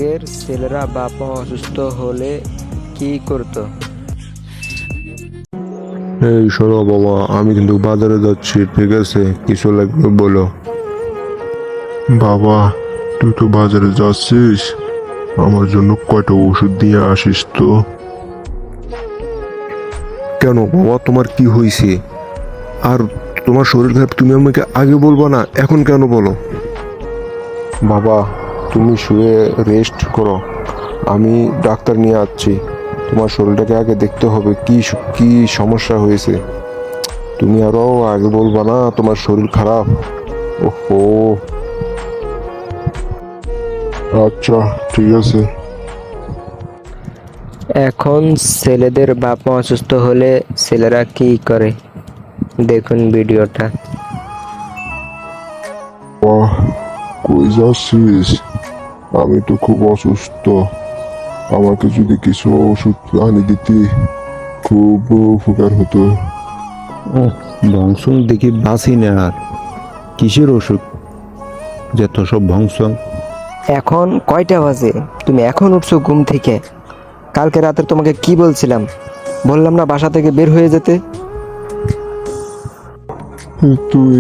আগের ছেলেরা বাপ মা অসুস্থ হলে কি করতো? এই শোনো বাবা, আমি কিন্তু বাজারে যাচ্ছি, ঠিক আছে? কিছু লাগবে বলো। বাবা, তুই তো বাজারে যাচ্ছিস, আমার জন্য কয়টা ওষুধ দিয়ে আসিস তো। কেন বাবা, তোমার কি হয়েছে? আর তোমার শরীর খারাপ, তুমি আমাকে আগে বলবো না, এখন কেন বলো? বাবা, তুমি শুয়ে রেস্ট করো, আমি ডাক্তার নিয়ে আসছি। তোমার শরীরটাকে আগে দেখতে হবে, কি কি সমস্যা হয়েছে। তুমি আরো আগে বলবা না তোমার শরীর খারাপ। ওহো, আচ্ছা, ঠিক আছে। এখন ছেলেদের বাপ মা অসুস্থ হলে ছেলেরা কি করে, দেখুন ভিডিওটা। বাহ, কই যাচ্ছিস? আমি তো খুব অসুস্থ, আমাকে যদি কিছু ওষুধ আনি দিতি খুব উপকার হতো। ভংসং দেখি বাঁচি না আর। কিসের ওষুধ, যত সব ভংসং। এখন কয়টা বাজে? তুমি এখন উঠছো ঘুম থেকে? কালকে রাতে তোমাকে কি বলছিলাম? বললাম না বাসা থেকে বের হয়ে যেতে? তুই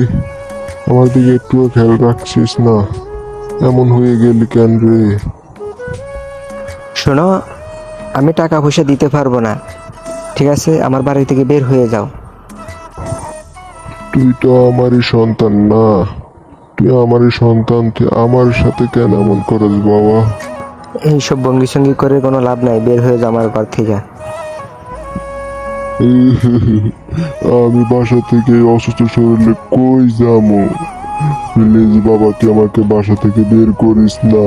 আমার দিকে একটুও খেয়াল রাখছিস না, এমন হয়ে গেলি কেন রে? শোনো, আমি টাকা পয়সা দিতে পারবো না, ঠিক আছে? আমার বাড়ি থেকে বের হয়ে যাও। তুই তো আমারই সন্তান না, তুই আমারই সন্তান, তুই আমার সাথে কেন এমন করস বাবা? এইসব ভঙ্গি সঙ্গি করে কোনো লাভ নাই, বের হয়ে যাও আমার ঘর থেকে। আমি বাসা থেকে অসুস্থ শরীরে কই যাবো? প্লিজ বাবা, তুই আমাকে বাসা থেকে বের করিস না।